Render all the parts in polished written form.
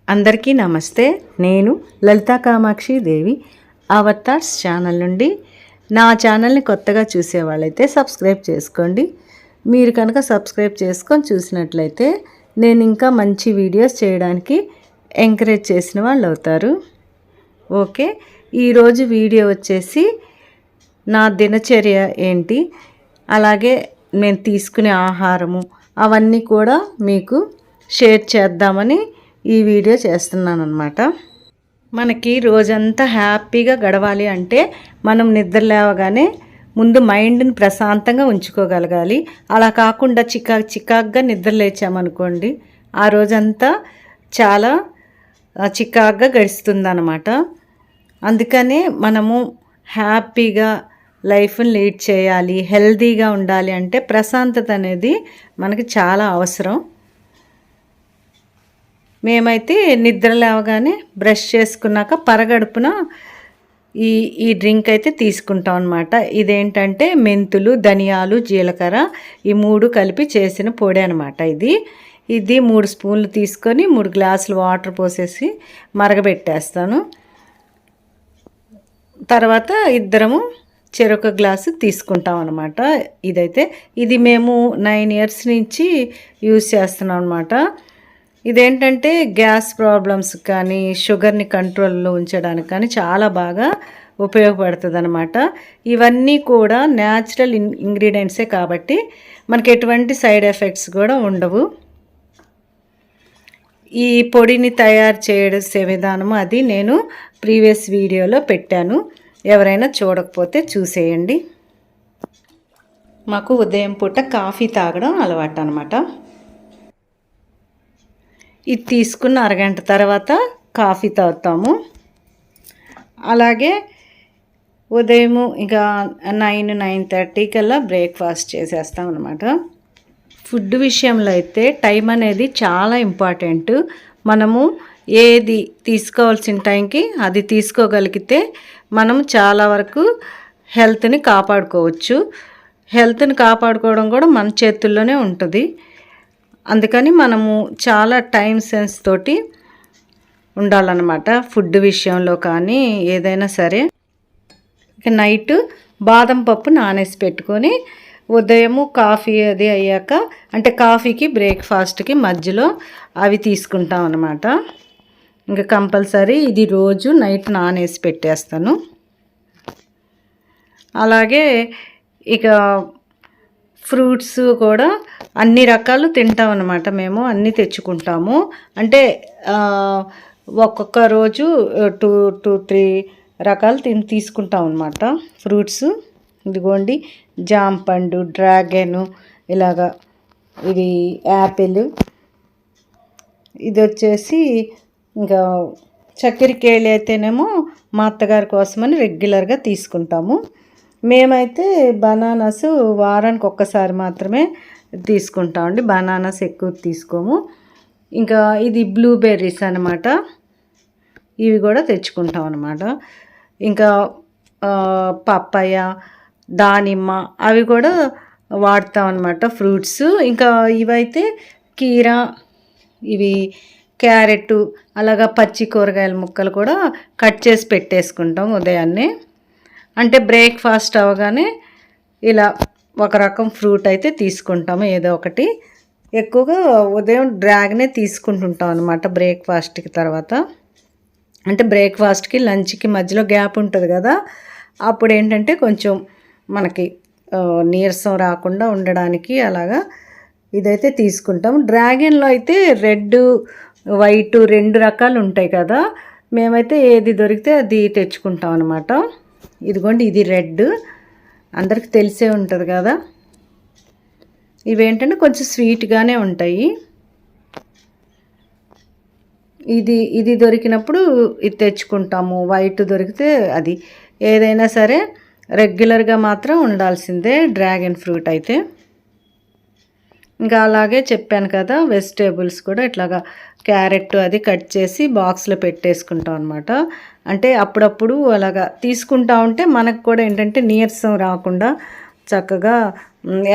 అందరికీ నమస్తే. నేను లలితా కామాక్షి దేవి అవర్ థాట్స్ ఛానల్ నుండి. నా ఛానల్ని కొత్తగా చూసేవాళ్ళైతే సబ్స్క్రైబ్ చేసుకోండి. మీరు కనుక సబ్స్క్రైబ్ చేసుకొని చూసినట్లయితే నేను ఇంకా మంచి వీడియోస్ చేయడానికి ఎంకరేజ్ చేసిన వాళ్ళు అవుతారు. ఓకే, ఈరోజు వీడియో వచ్చేసి నా దినచర్య ఏంటి, అలాగే నేను తీసుకునే ఆహారము అవన్నీ కూడా మీకు షేర్ చేద్దామని ఈ వీడియో చేస్తున్నాను అన్నమాట. మనకి రోజంతా హ్యాపీగా గడవాలి అంటే మనం నిద్ర లేవగానే ముందు మైండ్ని ప్రశాంతంగా ఉంచుకోగలగాలి. అలా కాకుండా చికాగ్గా నిద్ర లేచామనుకోండి, ఆ రోజంతా చాలా చికాగ్గా గడుస్తుంది అన్నమాట. అందుకనే మనము హ్యాపీగా లైఫ్ని లీడ్ చేయాలి, హెల్తీగా ఉండాలి అంటే ప్రశాంతత అనేది మనకి చాలా అవసరం. మేమైతే నిద్ర లేవగానే బ్రష్ చేసుకున్నాక పరగడుపున ఈ డ్రింక్ అయితే తీసుకుంటాం అన్నమాట. ఇదేంటంటే మెంతులు, ధనియాలు, జీలకర్ర ఈ 3 కలిపి చేసిన పొడి అనమాట. ఇది 3 స్పూన్లు తీసుకొని 3 గ్లాసులు వాటర్ పోసేసి మరగబెట్టేస్తాను. తర్వాత ఇద్దరము చెరొక గ్లాసు తీసుకుంటాం అనమాట. ఇది మేము 9 ఇయర్స్ నుంచి యూజ్ చేస్తున్నాం అనమాట. ఇదేంటంటే గ్యాస్ ప్రాబ్లమ్స్ కానీ షుగర్ని కంట్రోల్లో ఉంచడానికి కానీ చాలా బాగా ఉపయోగపడుతుంది అనమాట. ఇవన్నీ కూడా న్యాచురల్ ఇంగ్రీడియంట్సే కాబట్టి మనకి ఎటువంటి సైడ్ ఎఫెక్ట్స్ కూడా ఉండవు. ఈ పొడిని తయారు చేసే విధానము అది నేను ప్రీవియస్ వీడియోలో పెట్టాను, ఎవరైనా చూడకపోతే చూసేయండి. మాకు ఉదయం పూట కాఫీ తాగడం అలవాటు అనమాట. ఇది తీసుకున్న అరగంట తర్వాత కాఫీ తాగుతాము. అలాగే ఉదయము ఇంకా 9-9:30 కల్లా బ్రేక్ఫాస్ట్ చేసేస్తాం అనమాట. ఫుడ్ విషయంలో అయితే టైం అనేది చాలా ఇంపార్టెంట్. మనము ఏది తీసుకోవాల్సిన టైంకి అది తీసుకోగలిగితే మనం చాలా వరకు హెల్త్ని కాపాడుకోవచ్చు. హెల్త్ని కాపాడుకోవడం కూడా మన చేతుల్లోనే ఉంటుంది. అందుకని మనము చాలా టైం సెన్స్ తోటి ఉండాలన్నమాట ఫుడ్ విషయంలో కానీ ఏదైనా సరే. ఇక నైట్ బాదం పప్పు నానేసి పెట్టుకొని ఉదయము కాఫీ అది అయ్యాక అంటే కాఫీకి బ్రేక్ఫాస్ట్కి మధ్యలో అవి తీసుకుంటాం అన్నమాట. ఇంకా కంపల్సరీ ఇది రోజు నైట్ నానేసి పెట్టేస్తాను. అలాగే ఇక ఫ్రూట్స్ కూడా అన్ని రకాలు తింటాం అన్నమాట. మేము అన్నీ తెచ్చుకుంటాము. అంటే ఒక్కొక్క రోజు 2-3 రకాలు తీసుకుంటాం అన్నమాట ఫ్రూట్స్. ఇదిగోండి జామ పండు, డ్రాగను, ఇలాగా ఇది యాపిల్, ఇది వచ్చేసి ఇంకా చక్కెరకేళి అయితేనేమో మా అత్తగారి కోసమని రెగ్యులర్గా తీసుకుంటాము. మేమైతే బనానాస్ వారానికి ఒక్కసారి మాత్రమే తీసుకుంటామండి. బనానాస్ ఎక్కువ తీసుకోము. ఇంకా ఇది బ్లూబెర్రీస్ అనమాట, ఇవి కూడా తెచ్చుకుంటాం అనమాట. ఇంకా పప్పాయ, దానిమ్మ అవి కూడా వాడతాం అనమాట ఫ్రూట్స్. ఇంకా ఇవైతే కీరా, ఇవి క్యారెట్, అలాగా పచ్చి కూరగాయల ముక్కలు కూడా కట్ చేసి పెట్టేసుకుంటాం ఉదయాన్నే. అంటే బ్రేక్ఫాస్ట్ అవగానే ఇలా ఒక రకం ఫ్రూట్ అయితే తీసుకుంటాము, ఏదో ఒకటి. ఎక్కువగా ఉదయం డ్రాగనే తీసుకుంటుంటాం అనమాట బ్రేక్ఫాస్ట్కి తర్వాత. అంటే బ్రేక్ఫాస్ట్కి లంచ్కి మధ్యలో గ్యాప్ ఉంటుంది కదా, అప్పుడు ఏంటంటే కొంచెం మనకి నీరసం రాకుండా ఉండడానికి అలాగా ఇదైతే తీసుకుంటాం. డ్రాగన్లో అయితే రెడ్, వైట్ 2 రకాలు ఉంటాయి కదా, మేమైతే ఏది దొరికితే అది తెచ్చుకుంటాం అనమాట. ఇదిగోండి ఇది రెడ్, అందరికి తెలిసే ఉంటుంది కదా. ఇవేంటంటే కొంచెం స్వీట్గానే ఉంటాయి. ఇది దొరికినప్పుడు ఇది తెచ్చుకుంటాము. వైట్ దొరికితే అది. ఏదైనా సరే రెగ్యులర్గా మాత్రం ఉండాల్సిందే డ్రాగన్ ఫ్రూట్ అయితే. ఇంకా అలాగే చెప్పాను కదా, వెజిటేబుల్స్ కూడా ఇట్లాగా క్యారెట్ అది కట్ చేసి బాక్స్లో పెట్టేసుకుంటాం అనమాట. అంటే అప్పుడప్పుడు అలాగా తీసుకుంటా ఉంటే మనకు కూడా ఏంటంటే నీరసం రాకుండా చక్కగా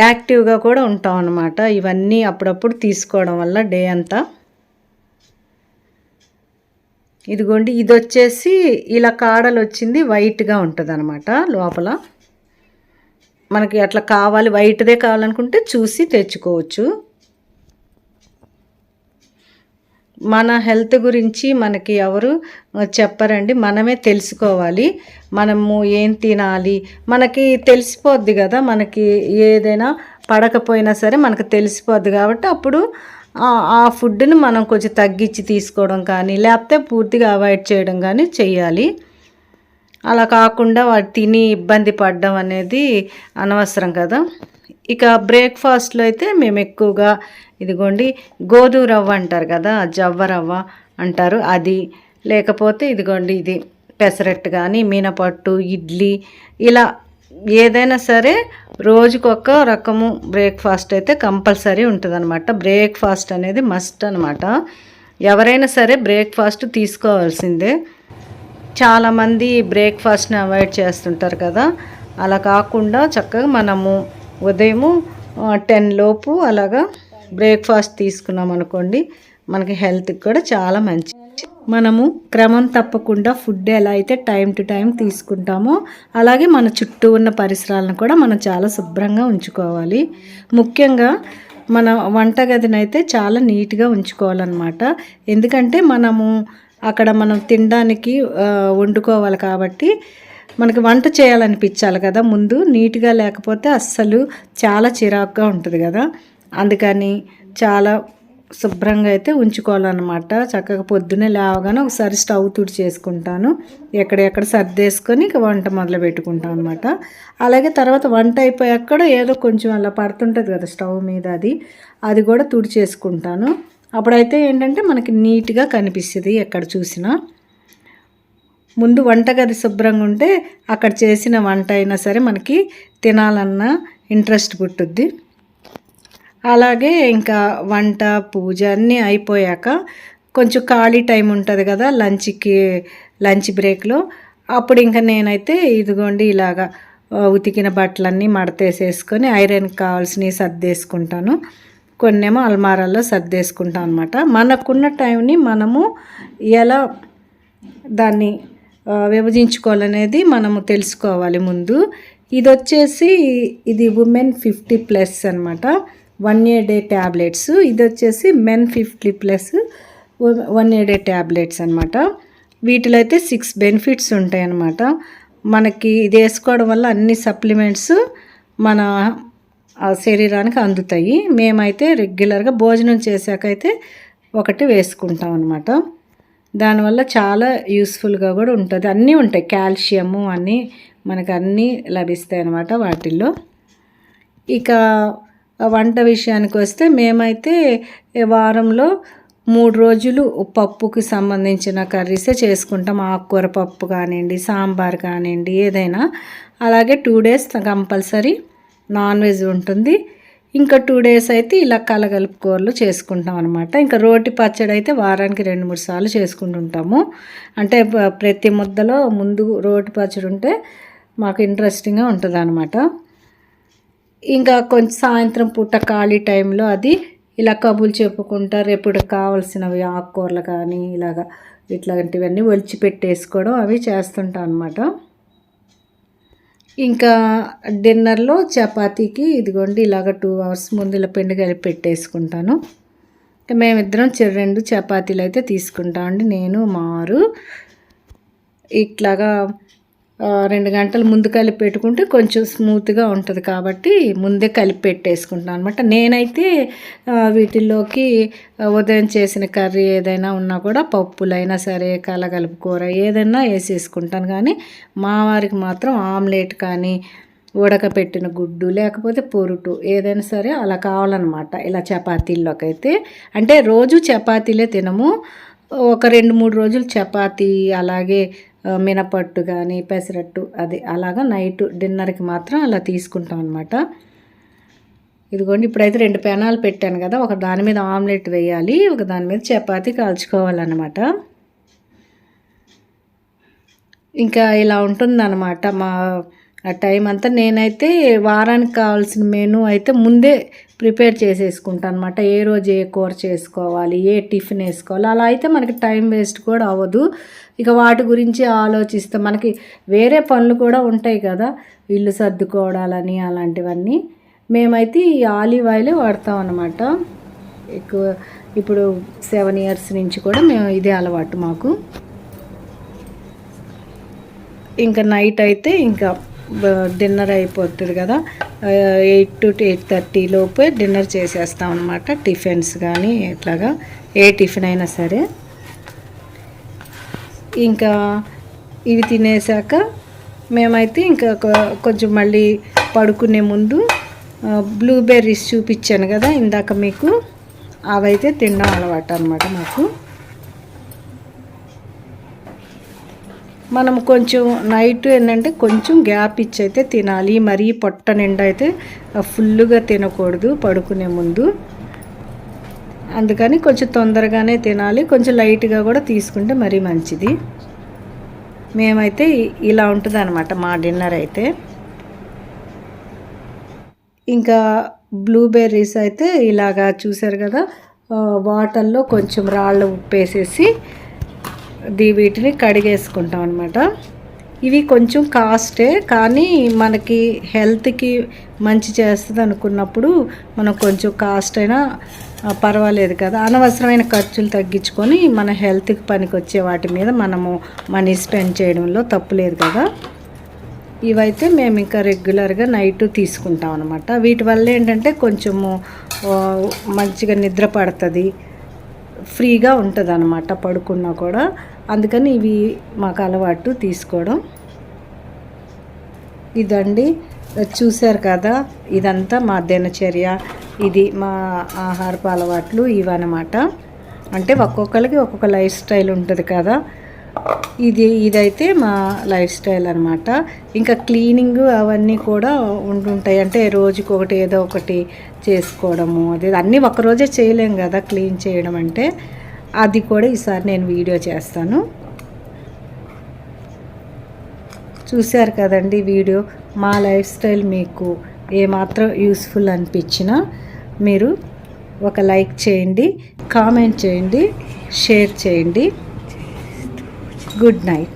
యాక్టివ్గా కూడా ఉంటాం అన్నమాట. ఇవన్నీ అప్పుడప్పుడు తీసుకోవడం వల్ల డే అంతా. ఇదిగోండి ఇది వచ్చేసి ఇలా కాడలు వచ్చింది వైట్గా ఉంటుంది అనమాట లోపల. మనకి అట్లా కావాలి వైట్దే కావాలనుకుంటే చూసి తెచ్చుకోవచ్చు. మన హెల్త్ గురించి మనకి ఎవరు చెప్పరండి, మనమే తెలుసుకోవాలి. మనము ఏం తినాలి మనకి తెలిసిపోద్ది కదా, మనకి ఏదైనా పడకపోయినా సరే మనకు తెలిసిపోద్ది. కాబట్టి అప్పుడు ఆ ఫుడ్ని మనం కొంచెం తగ్గించి తీసుకోవడం కానీ లేకపోతే పూర్తిగా అవాయిడ్ చేయడం కానీ చెయ్యాలి. అలా కాకుండా వాటి తిని ఇబ్బంది పడడం అనేది అనవసరం కదా. ఇక బ్రేక్ఫాస్ట్లో అయితే మేము ఎక్కువగా ఇదిగోండి గోధుమ రవ్వ అంటారు కదా, జవ్వ రవ్వ అంటారు అది, లేకపోతే ఇదిగోండి ఇది పెసరట్టు కానీ మినపట్టు ఇడ్లీ ఇలా ఏదైనా సరే రోజుకొక రకము బ్రేక్ఫాస్ట్ అయితే కంపల్సరీ ఉంటుందన్నమాట. బ్రేక్ఫాస్ట్ అనేది మస్ట్ అనమాట. ఎవరైనా సరే బ్రేక్ఫాస్ట్ తీసుకోవాల్సిందే. చాలామంది బ్రేక్ఫాస్ట్ని అవాయిడ్ చేస్తుంటారు కదా, అలా కాకుండా చక్కగా మనము ఉదయము 10 లోపు అలాగా బ్రేక్ఫాస్ట్ తీసుకున్నాం అనుకోండి, మనకి హెల్త్కి కూడా చాలా మంచిది. మనము క్రమం తప్పకుండా ఫుడ్ ఎలా అయితే టైం టు టైం తీసుకుంటామో అలాగే మన చుట్టూ ఉన్న పరిసరాలను కూడా మనం చాలా శుభ్రంగా ఉంచుకోవాలి. ముఖ్యంగా మన వంటగదిని అయితే చాలా నీట్గా ఉంచుకోవాలన్నమాట. ఎందుకంటే మనము అక్కడ మనం తినడానికి వండుకోవాలి కాబట్టి మనకి వంట చేయాలనిపించాలి కదా, ముందు నీట్గా లేకపోతే అస్సలు చాలా చిరాకుగా ఉంటుంది కదా. అందుకని చాలా శుభ్రంగా అయితే ఉంచుకోవాలన్నమాట. చక్కగా పొద్దున్నే లేవగానే ఒకసారి స్టవ్ చేసుకుంటాను, ఎక్కడెక్కడ సర్దేసుకొని ఇక వంట మొదలు పెట్టుకుంటాను అనమాట. అలాగే తర్వాత వంట అయిపోయాక ఏదో కొంచెం అలా పడుతుంటుంది కదా స్టవ్ మీద, అది కూడా చేసుకుంటాను. అప్పుడైతే ఏంటంటే మనకి నీట్గా కనిపిస్తుంది ఎక్కడ చూసినా. ముందు వంటగది శుభ్రంగా ఉంటే అక్కడ చేసిన వంట అయినా సరే మనకి తినాలన్న ఇంట్రెస్ట్ పుట్టుద్ది. అలాగే ఇంకా వంట పూజ అన్నీ అయిపోయాక కొంచెం ఖాళీ టైం ఉంటుంది కదా లంచ్ బ్రేక్లో, అప్పుడు ఇంకా నేనైతే ఇదిగోండి ఇలాగా ఉతికిన బట్టలన్నీ మడతేసేసుకొని ఐరన్కి కావాల్సినవి సర్దేసుకుంటాను. కొన్నేమో అల్మారాల్లో సర్దేసుకుంటాం అనమాట. మనకున్న టైంని మనము ఎలా దాన్ని విభజించుకోవాలనేది మనము తెలుసుకోవాలి ముందు. ఇది వచ్చేసి ఇది ఉమెన్ 50+ అనమాట, 1 a day ట్యాబ్లెట్స్. ఇది వచ్చేసి మెన్ 50+ 1 a day ట్యాబ్లెట్స్ అనమాట. వీటిలో అయితే 6 బెనిఫిట్స్ ఉంటాయి అన్నమాట. మనకి ఇది వేసుకోవడం వల్ల అన్ని సప్లిమెంట్స్ మన శరీరానికి అందుతాయి. మేమైతే రెగ్యులర్గా భోజనం చేశాకైతే ఒకటి వేసుకుంటాం అనమాట. దానివల్ల చాలా యూస్ఫుల్గా కూడా ఉంటుంది. అన్నీ ఉంటాయి, కాల్షియము అన్నీ మనకు అన్నీ లభిస్తాయి అన్నమాట వాటిల్లో. ఇక వంట విషయానికి వస్తే మేమైతే వారంలో 3 రోజులు పప్పుకి సంబంధించిన కర్రీసే చేసుకుంటాం. ఆకుకూర పప్పు కానివ్వండి, సాంబార్ కానివ్వండి, ఏదైనా. అలాగే 2 days కంపల్సరీ నాన్ వెజ్ ఉంటుంది. ఇంకా 2 days అయితే ఇలా కలగలుపు కూరలు చేసుకుంటాం అనమాట. ఇంకా రోటి పచ్చడి అయితే వారానికి 2-3 సార్లు చేసుకుంటుంటాము. అంటే ప్రతి ముద్దలో ముందు రోటి పచ్చడి ఉంటే మాకు ఇంట్రెస్టింగ్గా ఉంటుంది అనమాట. ఇంకా కొంచెం సాయంత్రం పూట ఖాళీ టైంలో అది ఇలా కబుర్లు చెప్పుకుంటా రేపు కావాల్సినవి ఆకుకూరలు కానీ ఇట్లాంటివన్నీ ఒలిచి పెట్టేసుకోవడం అవి చేస్తుంటాం అనమాట. ఇంకా డిన్నర్లో చపాతీకి ఇదిగోండి ఇలాగ 2 hours ముందు ఇలా పిండి కలిపి పెట్టేసుకుంటాను. మేమిద్దరం 2 చపాతీలు అయితే తీసుకుంటామండి, నేను మారు. ఇట్లాగా 2 గంటలు ముందు కలిపి పెట్టుకుంటే కొంచెం స్మూత్గా ఉంటుంది కాబట్టి ముందే కలిపి పెట్టేసుకుంటాను అనమాట. నేనైతే వీటిల్లోకి ఉదయం చేసిన కర్రీ ఏదైనా ఉన్నా కూడా పప్పులైనా సరే కలగలుపు కూర ఏదైనా వేసేసుకుంటాను. కానీ మా వారికి మాత్రం ఆమ్లెట్ కానీ ఉడకపెట్టిన గుడ్డు లేకపోతే పొరుటు ఏదైనా సరే అలా కావాలన్నమాట. ఇలా చపాతీల్లోకి అయితే అంటే రోజు చపాతీలే తినము, ఒక 2-3 రోజులు చపాతీ అలాగే మినపట్టు కానీ పెసరట్టు అలాగా నైట్ డిన్నర్కి మాత్రం అలా తీసుకుంటాం అనమాట. ఇదిగోండి ఇప్పుడైతే 2 పెనాలు పెట్టాను కదా, ఒక దాని మీద ఆమ్లెట్ వేయాలి, ఒక దాని మీద చపాతీ కాల్చుకోవాలన్నమాట. ఇంకా ఇలా ఉంటుందన్నమాట మా టైం అంతా. నేనైతే వారానికి కావాల్సిన మెనూ అయితే ముందే ప్రిపేర్ చేసేసుకుంటాను అనమాట. ఏ రోజు ఏ కూర చేసుకోవాలి, ఏ టిఫిన్ వేసుకోవాలి. అలా అయితే మనకి టైం వేస్ట్ కూడా అవ్వదు. ఇక వాటి గురించి ఆలోచిస్తే మనకి వేరే పనులు కూడా ఉంటాయి కదా, ఇల్లు సర్దుకోవడాలని అలాంటివన్నీ. మేమైతే ఈ ఆలివ్ ఆయిలే వాడతాం అన్నమాట. ఎక్కువ ఇప్పుడు 7 years నుంచి కూడా మేము ఇదే అలవాటు మాకు. ఇంకా నైట్ అయితే ఇంకా డిన్నర్ అయిపోతుంది కదా, 8 to 8:30 లోపే డిన్నర్ చేసేస్తాం అనమాట. టిఫిన్స్ కానీ ఎట్లాగా ఏ టిఫిన్ అయినా సరే. ఇంకా ఇవి తినేసాక మేమైతే ఇంకా కొంచెం మళ్ళీ పడుకునే ముందు బ్లూబెర్రీస్ చూపించాను కదా ఇందాక మీకు, అవైతే తినడం అలవాటు అనమాట మాకు. మనం కొంచెం నైట్ ఏంటంటే కొంచెం గ్యాప్ ఇచ్చి అయితే తినాలి. మరీ పొట్ట నిండా అయితే ఫుల్గా తినకూడదు పడుకునే ముందు. అందుకని కొంచెం తొందరగానే తినాలి, కొంచెం లైట్గా కూడా తీసుకుంటే మరీ మంచిది. మేమైతే ఇలా ఉంటుంది అనమాట మా డిన్నర్ అయితే. ఇంకా బ్లూబెర్రీస్ అయితే ఇలాగా చూసారు కదా, వాటర్లో కొంచెం రాళ్ళ ఉప్పు వేసేసి వీటిని కడిగేసుకుంటాం అనమాట. ఇవి కొంచెం కాస్టే, కానీ మనకి హెల్త్కి మంచి చేస్తుంది అనుకున్నప్పుడు మనం కొంచెం కాస్ట్ అయినా పర్వాలేదు కదా. అనవసరమైన ఖర్చులు తగ్గించుకొని మన హెల్త్కి పనికి వచ్చే వాటి మీద మనము మనీ స్పెండ్ చేయడంలో తప్పులేదు కదా. ఇవైతే మేము ఇంకా రెగ్యులర్గా నైట్ తీసుకుంటాం అనమాట. వీటి వల్ల ఏంటంటే కొంచెము మంచిగా నిద్ర పడుతుంది, ఫ్రీగా ఉంటుంది అనమాట పడుకున్నా కూడా. అందుకని ఇవి మాకు అలవాటు తీసుకోవడం. ఇదండి చూశారు కదా, ఇదంతా మా దినచర్య. ఇది మా ఆహారపు అలవాట్లు ఇవన్నమాట. అంటే ఒక్కొక్కరికి ఒక్కొక్క లైఫ్ స్టైల్ ఉంటుంది కదా, ఇదైతే మా లైఫ్ స్టైల్ అనమాట. ఇంకా క్లీనింగ్ అవన్నీ కూడా ఉంటుంటాయి. అంటే రోజుకి ఒకటి ఏదో ఒకటి చేసుకోవడము, అదే అన్నీ ఒక్కరోజే చేయలేం కదా క్లీన్ చేయడం అంటే. అది కూడా ఈసారి నేను వీడియో చేస్తాను. చూశారు కదండి వీడియో. మా లైఫ్ స్టైల్ మీకు ఏమాత్రం యూస్ఫుల్ అనిపించినా మీరు ఒక లైక్ చేయండి, కామెంట్ చేయండి, షేర్ చేయండి. Good night.